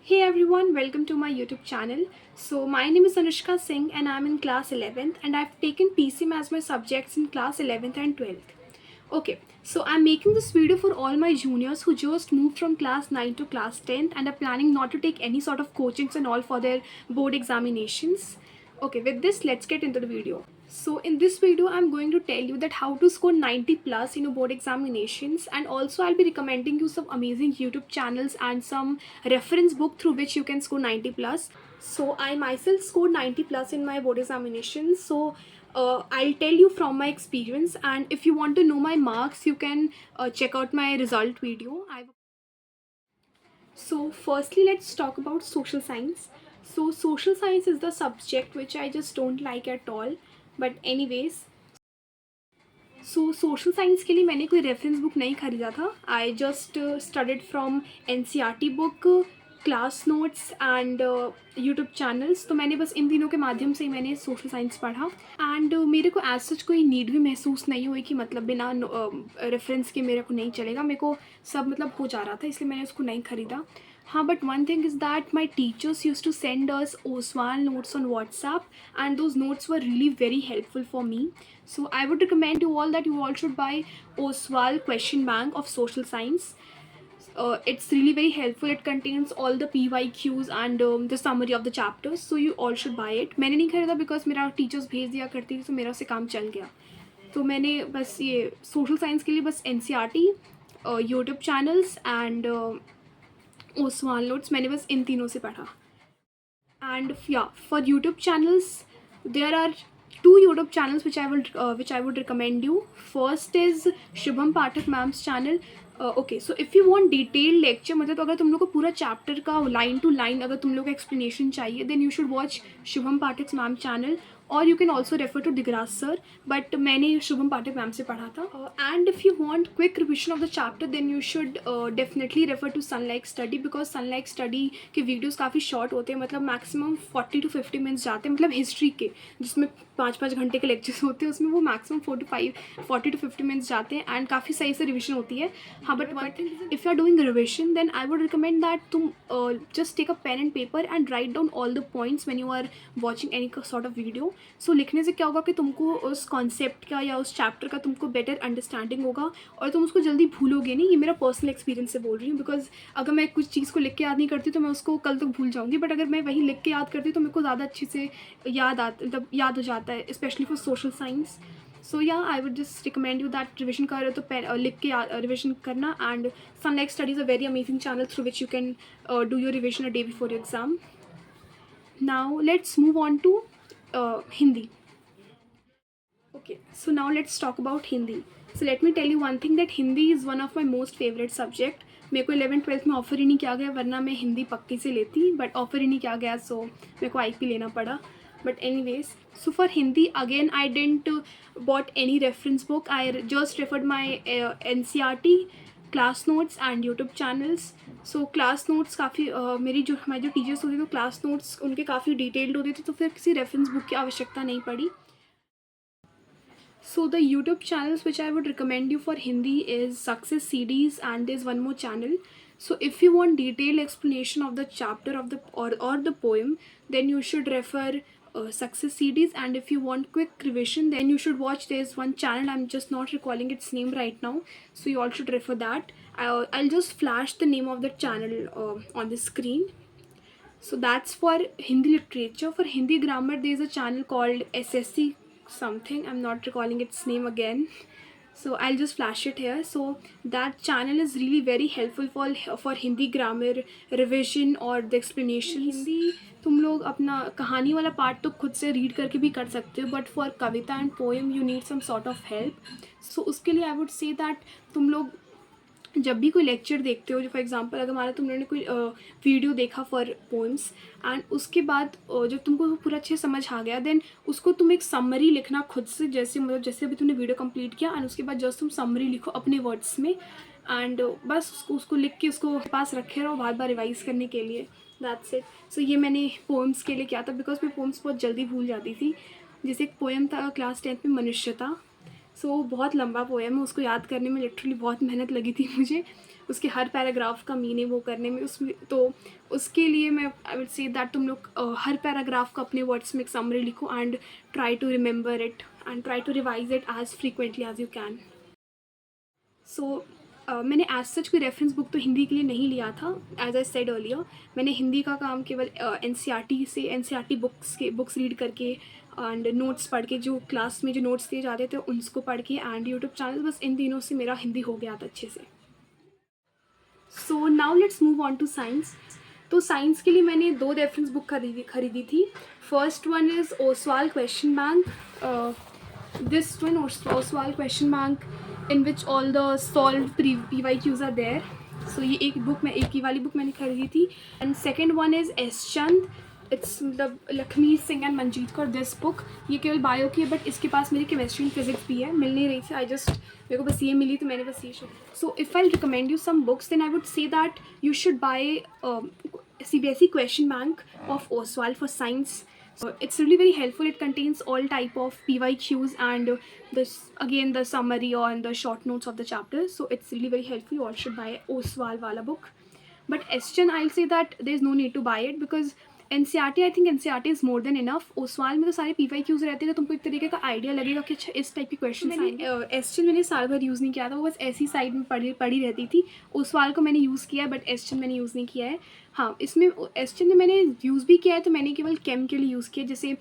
Hey everyone, welcome to my YouTube channel. So my name is Anushka Singh and I'm in class 11th and I've taken PCM as my subjects in class 11th and 12th. Okay, so I'm making this video for all my juniors who just moved from class 9 to class 10th and are planning not to take any sort of coachings and all for their board examinations. Okay, with this, let's get into the video. So in this video, I'm going to tell you that how to score 90 plus in your board examinations, and also I'll be recommending you some amazing YouTube channels and some reference book through which you can score 90 plus. So I myself scored 90 plus in my board examinations. So I'll tell you from my experience, and if you want to know my marks, you can check out my result video. So firstly, let's talk about social science. So social science is the subject which I just don't like at all. But anyways, so social science के लिए मैंने कोई reference book नहीं ख़रीदा था. I just studied from NCERT book, class notes and YouTube channels. तो मैंने बस इन तीनों के माध्यम से ही मैंने सोशल साइंस पढ़ा एंड मेरे को एज सच कोई नीड भी महसूस नहीं हुई कि मतलब बिना रेफरेंस के मेरे को नहीं चलेगा. मेरे को सब मतलब हो जा रहा था, इसलिए मैंने उसको नहीं ख़रीदा. हाँ, but one thing is that my teachers use to send us Oswal notes on WhatsApp and those notes were really very helpful for me. So I would recommend you all that you all should buy Oswal question bank of social science. It's really very helpful. It contains all the PYQs and the summary of the chapters, so you all should buy it. मैंने नहीं खरीदा because मेरा teachers भेज दिया करती थी, तो मेरा से काम चल गया. तो मैंने बस ये सोशल साइंस के लिए बस NCERT, YouTube channels and Oswal notes, मैंने बस इन तीनों से पढ़ा. And yeah, for YouTube channels, there are two YouTube channels which I would recommend you. First is Shubham Pathak ma'am's channel. Okay, so if you want detailed lecture, मतलब अगर तुम लोग को पूरा चैप्टर का लाइन टू लाइन अगर तुम लोग को एक्सप्लेनेशन चाहिए, then you should watch Shubham Pathak's ma'am channel. और you can also refer to Digraj sir, but मैंने शुभम पाठक मैम से पढ़ा था. And if you want quick revision of the chapter, then you should definitely refer to Sunlike Study, because Sunlike Study के videos काफ़ी short होते हैं, मतलब मैक्सिमम 40 to 50 मिनट्स जाते हैं. मतलब हिस्ट्री के जिसमें 5-5 घंटे के लेक्चर्स होते हैं, उसमें वो मैक्सिमम 40 to 50 मिनट्स जाते हैं एंड काफ़ी सही से रिविजन होती है. हाँ, but if you are doing revision, then I would recommend that तुम just take a pen and paper and write down all the points when you are watching any sort of video. So लिखने से क्या होगा कि तुमको उस concept का या उस चैप्टर का तुमको बेटर अंडरस्टैंडिंग होगा और तुम उसको जल्दी भूलोगे नहीं. ये मेरा पर्सनल एक्सपीरियंस से बोल रही हूँ, बिकॉज अगर मैं कुछ चीज़ को लिख के याद नहीं करती तो मैं उसको कल तक भूल जाऊँगी, बट अगर मैं वही लिख के याद करती तो मेरे को ज़्यादा अच्छे से मतलब याद हो जाता है, specially for social science. So yeah I would just recommend you that revision कर रहे हो तो लिख के रिविजन करना. And Sunlike Studies a very amazing channel through which you can do your revision a day before your exam. Now let's move on to Hindi. Okay, so now let's talk about Hindi. So let me tell you one thing, that Hindi is one of my most favorite subject. मेरे को 11th-12th में offer ही नहीं किया गया, वरना मैं हिंदी पक्की से लेती, बट ऑफ़र ही नहीं किया गया, सो मेरे को IP लेना पड़ा. But anyways, so for Hindi again I didn't bought any reference book. I just referred my NCERT, class notes and YouTube channels. So class notes काफ़ी हमारे जो टीचर्स होते थे, तो क्लास नोट्स उनके काफ़ी डिटेल्ड होते थे, तो फिर किसी रेफरेंस बुक की आवश्यकता नहीं पड़ी. So the YouTube channels which I would recommend you for Hindi is Success CDs, and there's one more channel. So if you want detailed explanation of the chapter of the or the poem, then you should refer Success CDs. And if you want quick revision, then you should watch, there's one channel, I'm just not recalling its name right now, so you all should refer that. I'll just flash the name of the channel on the screen. So that's for Hindi literature. For Hindi grammar, there's a channel called SSC something, I'm not recalling its name again, so I'll just flash it here. So that channel is really very helpful for Hindi grammar revision और the explanation. Hindi तुम लोग अपना कहानी वाला part तो खुद से read करके भी कर सकते हो, बट फॉर कविता and poem you need some sort of help. So उसके लिए आई वुड से दैट तुम लोग जब भी कोई लेक्चर देखते हो, जो फॉर एग्जांपल अगर हमारा तुमने कोई वीडियो देखा फॉर पोएम्स एंड उसके बाद जब तुमको वो पूरा अच्छे समझ आ गया, देन उसको तुम एक समरी लिखना खुद से, जैसे मतलब जैसे अभी तुमने वीडियो कंप्लीट किया एंड उसके बाद जस्ट तुम समरी लिखो अपने वर्ड्स में, एंड बस उसको लिख के उसको पास रखे रहो बार बार रिवाइज करने के लिए. That's it. सो ये मैंने पोएम्स के लिए किया था, बिकॉज मैं पोएम्स बहुत जल्दी भूल जाती थी. जैसे एक पोएम था क्लास 10th में, मनुष्यता. सो बहुत लंबा पोएम है, उसको याद करने में लिटरली बहुत मेहनत लगी थी मुझे, उसके हर पैराग्राफ का मीनिंग वो करने में। उसमें तो उसके लिए मैं आई वुड से दैट तुम लोग हर पैराग्राफ का अपने वर्ड्स में एक समरी लिखो and try to remember it and try to revise it as frequently as you can. So मैंने एज सच कोई रेफरेंस बुक तो हिंदी के लिए नहीं लिया था, एज आई सेड अर्लियर। मैंने हिंदी का काम केवल एनसीईआरटी से एनसीईआरटी बुक्स रीड करके एंड नोट्स पढ़ के, जो क्लास में जो नोट्स दिए जाते थे उनको पढ़ के एंड यूट्यूब चैनल, बस इन तीनों से मेरा हिंदी हो गया था अच्छे से। So now let's move on to science. तो साइंस के लिए मैंने 2 रेफरेंस बुक खरीदी थी। First one is Oswal question bank, this one Oswald question bank in which all the solved PYQs are there. So ये एक ही वाली बुक मैंने खरीदी थी। And second one is S Chand, it's मतलब Lakshmi Singh and Manjeet Kaur this book. ये केवल बायो की है, बट इसके पास मेरी केमिस्ट्री एंड फिजिक्स भी है, मिल नहीं रही थी। मेरे को बस ये मिली तो मैंने बस ये so if I recommend you some books then I would say that you should buy CBSE question bank of Oswald for science. So it's really very helpful. It contains all type of PYQs and again the summary or the short notes of the chapters. So it's really very helpful. You all should buy Oswald wala book. But Eschen, I'll say that there's no need to buy it because NCERT, I think NCERT is more than enough. Oswal में तो सारे PYQs रहते हैं, तो तुमको एक तरीके का आइडिया लगेगा कि अच्छा इस टाइप की क्वेश्चन आएंगे। एस्चन मैंने साल भर यूज़ नहीं किया था, वो बस ऐसी साइड में पड़ी रहती थी। ओसवाल को मैंने यूज़ किया है, बट एस्चन मैंने यूज़ नहीं किया है। हाँ, इसमें एस्चन में मैंने यूज़ भी किया है, तो मैंने केवल केम के लिए यूज़ किया, जैसे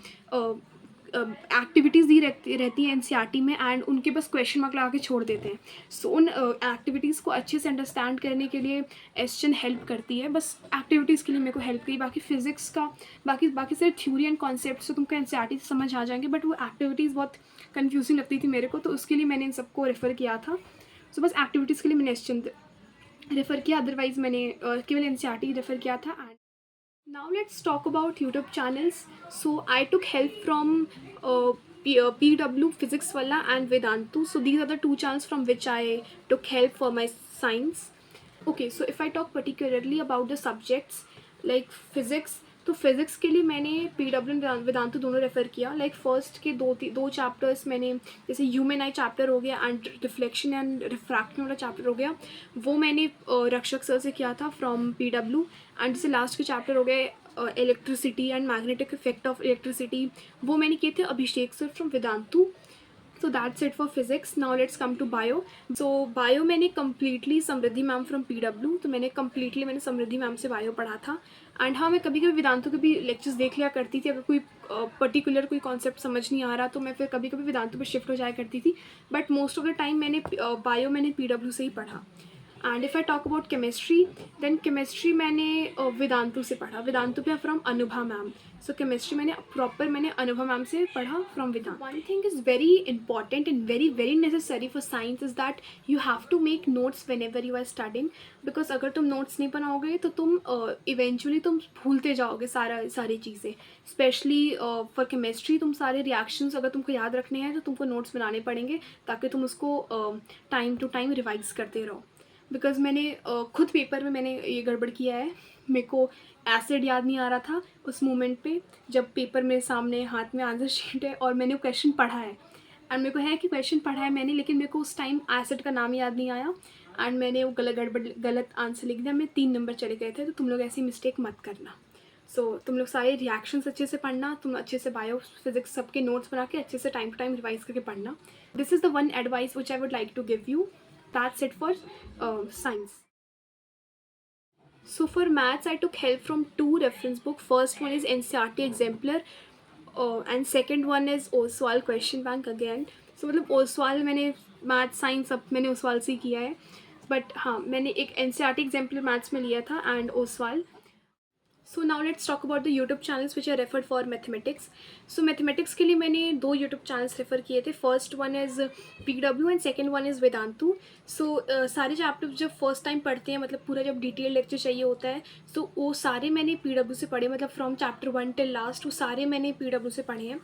एक्टिविटीज़ दी रहती हैं एनसीईआरटी में एंड उनके बस क्वेश्चन मार्क लगा के छोड़ देते हैं। सो उन एक्टिविटीज़ को अच्छे से अंडरस्टैंड करने के लिए एस्चन हेल्प करती है, बस एक्टिविटीज़ के लिए मेरे को हेल्प की। बाकी फिजिक्स का बाकी सारे थ्योरी एंड कॉन्सेप्ट तो तुमको एनसीईआरटी से समझ आ जाएंगे, बट वो एक्टिविटीज़ बहुत कन्फ्यूजिंग लगती थी मेरे को, तो उसके लिए मैंने इन सबको रेफ़र किया था। सो बस एक्टिविटीज़ के लिए मैंने एस्चन रेफ़र किया, अदरवाइज़ मैंने केवल एनसीईआरटी रेफ़र किया था। And now let's talk about YouTube channels. So I took help from PW Physics Wala and Vedantu. So these are the 2 channels from which I took help for my science. Okay, so if I talk particularly about the subjects like physics, तो physics के लिए मैंने PW Vedantu दोनों refer किया। Like first के दो chapters मैंने, जैसे ह्यूमन आई चैप्टर हो गया एंड रिफ्लेक्शन एंड रिफ्रैक्शन वाला चैप्टर हो गया, वो मैंने रक्षक सर से किया था फ्रॉम PW। एंड जैसे लास्ट के चैप्टर हो गए electricity and magnetic effect of electricity, वो मैंने किए थे Abhishek sir from Vedantu. So that's it for physics. Now let's come to bio. So bio मैंने completely Samriddhi ma'am from PW, तो मैंने समृद्धि मैम से bio पढ़ा था। एंड हाँ, मैं कभी कभी वेदांतु के भी लेक्चर्स देख लिया करती थी, अगर कोई पर्टिकुलर कोई कॉन्सेप्ट समझ नहीं आ रहा तो मैं फिर कभी कभी वेदांतु पे शिफ्ट हो जाया करती थी, but most of the time मैंने बायो मैंने PW से ही पढ़ा। And if I talk about chemistry, then chemistry मैंने वेदांतु से पढ़ा, वेदांतु पे from Anubha ma'am. So chemistry मैंने अनुभा मैम से पढ़ा from Vedantu. One thing is very important and very very necessary for science is that you have to make notes whenever you are studying, because अगर तुम notes नहीं बनाओगे तो तुम eventually तुम भूलते जाओगे सारी चीज़ें। स्पेशली फॉर केमिस्ट्री तुम सारे रिएक्शंस अगर तुमको याद रखने हैं तो तुमको नोट्स बनाने पड़ेंगे, ताकि तुम उसको टाइम टू टाइम रिवाइज करते रहो। बिकॉज मैंने खुद पेपर में मैंने ये गड़बड़ किया है, मेरे को एसिड याद नहीं आ रहा था उस मोमेंट पे, जब पेपर मेरे सामने हाथ में आंसर शीट है और मैंने वो क्वेश्चन पढ़ा है, एंड मेरे को है कि क्वेश्चन पढ़ा है मैंने, लेकिन मेरे को उस टाइम एसिड का नाम याद नहीं आया एंड मैंने वो गलत आंसर लिख दिया, मेरे 3 नंबर चले गए थे। तो तुम लोग ऐसी मिस्टेक मत करना। सो तुम लोग सारे रिएक्शंस अच्छे से पढ़ना, तुम अच्छे से बायो फिजिक्स सबके नोट्स बना के अच्छे से टाइम टू टाइम रिवाइज करके पढ़ना। This is the one advice which I would like to give you. That's it for science. So for maths, I took help from 2 reference books. First one is NCERT Exemplar and second one is Oswald Question Bank again. So मतलब ओसवाल मैंने maths science सब मैंने ओसवाल से किया है, but हाँ मैंने एक NCERT Exemplar मैथ्स में लिया था and Oswaal. So now let's talk about the YouTube channels which are referred for mathematics. So mathematics के लिए मैंने 2 यूट्यूब चैनल्स रेफ़र किए थे। First one is PW and second one is Vedantu. So सारे chapters जब फर्स्ट टाइम पढ़ते हैं, मतलब पूरा जब डिटेल लेक्चर चाहिए होता है, तो वो सारे मैंने PW से पढ़े, मतलब फ्रॉम चैप्टर 1 टिल लास्ट वो सारे मैंने PW से पढ़े हैं।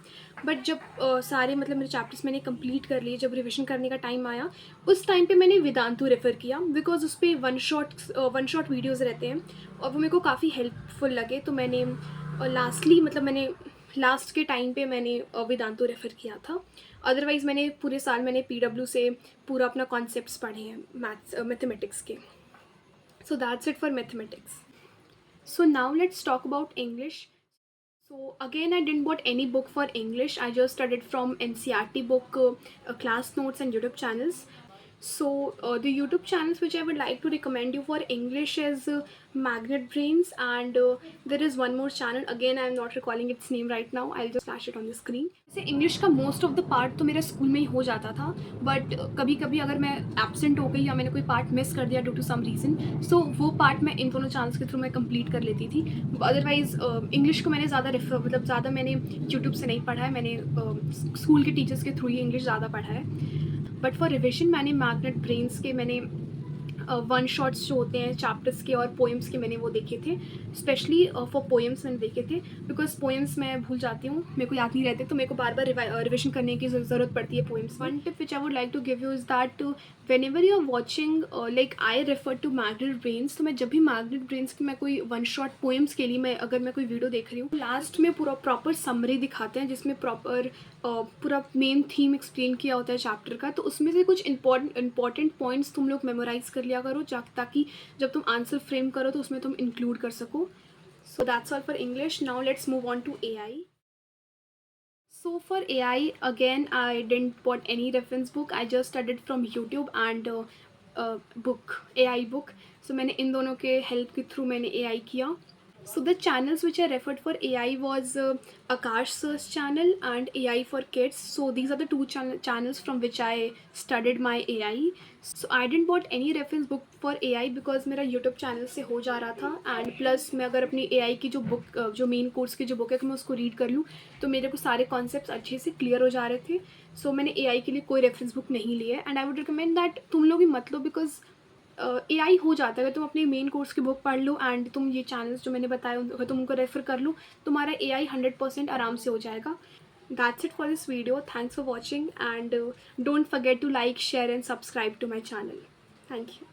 बट जब सारे मतलब मेरे चैप्टर्स मैंने कंप्लीट कर लिए, जब रिविजन करने का टाइम आया, उस टाइम पे मैंने वेदांतु रेफ़र किया, बिकॉज उस पर वन शॉट वीडियोज़ रहते हैं और वो मेरे को काफ़ी हेल्पफुल लगे। तो मैंने लास्टली मतलब मैंने लास्ट के टाइम पे मैंने वेदांतु रेफ़र किया था। अदरवाइज़ मैंने पूरे साल मैंने पीडब्ल्यू से पूरा अपना कॉन्सेप्ट्स पढ़े हैं मैथमेटिक्स के। So that's it for mathematics. So now let's talk about English. So again, I didn't bought any book for English. I just studied from NCERT book, class notes and YouTube channels. So the YouTube channels which I would like to recommend you for English is Magnet Brains, and there is one more channel. Again, I am not recalling its name right now. I'll just flash it on the screen. जैसे English का most of the part तो मेरा school में ही हो जाता था, but कभी कभी अगर मैं एब्सेंट हो गई या मैंने कोई पार्ट मिस कर दिया ड्यू टू सम रीज़न, सो वो पार्ट मैं इन दोनों चैनल्स के थ्रू मैं कंप्लीट कर लेती थी। अदरवाइज़ इंग्लिश को मैंने ज़्यादा मतलब ज़्यादा मैंने यूट्यूब से नहीं पढ़ा है, मैंने स्कूल के टीचर्स के थ्रू ही इंग्लिश ज़्यादा पढ़ा है। बट फॉर रिविजन मैंने मैग्नेट ब्रेन्स के मैंने वन शॉट्स जो होते हैं चैप्टर्स के और पोएम्स के मैंने वो देखे थे। स्पेशली फॉर पोएम्स मैंने देखे थे, बिकॉज पोएम्स मैं भूल जाती हूँ, मेरे को याद नहीं रहते, तो मेरे को बार बार रिविजन करने की ज़रूरत पड़ती है poems. One tip which I would like to give you is that whenever you are watching, like I refer to Magnet Brains, तो मैं जब भी मैग्नेट ब्रेन्स की मैं कोई वन शॉट पोएम्स के लिए मैं अगर मैं कोई वीडियो देख रही हूँ, लास्ट में पूरा प्रॉपर समरी दिखाते हैं जिसमें प्रॉपर पूरा मेन थीम एक्सप्लेन किया होता है चैप्टर का। तो उसमें से कुछ इंपॉर्टेंट पॉइंट्स तुम लोग मेमोराइज कर लिया करो, ताकि जब तुम आंसर फ्रेम करो तो उसमें तुम इंक्लूड कर सको। So that's all for English. Now let's move on to AI. So for AI, again, I didn't bought any reference book. I just studied from YouTube and book, AI book. So मैंने इन दोनों के help के through मैंने AI किया. So the channels which I referred for AI was Akash Search channel and AI for Kids. So these are the two channels from which I studied my AI. So I didn't bought any reference book for AI because मेरा YouTube channel से हो जा रहा था, and plus मैं अगर अपनी AI की जो बुक जो मेन कोर्स की जो बुक है मैं उसको रीड कर लूँ तो मेरे को सारे कॉन्सेप्ट्स अच्छे से क्लियर हो जा रहे थे। सो मैंने AI के लिए कोई रेफरेंस बुक नहीं ली है, and I would recommend that तुम लोग भी मत लो, बिकॉज AI हो जाता है। अगर तुम अपने मेन कोर्स की बुक पढ़ लो एंड तुम ये चैनल्स जो मैंने बताए अगर तुम उनको रेफ़र कर लो, तुम्हारा AI 100% आराम से हो जाएगा। That's it for this video. Thanks for watching, and don't forget to like, share and subscribe to my channel. Thank you.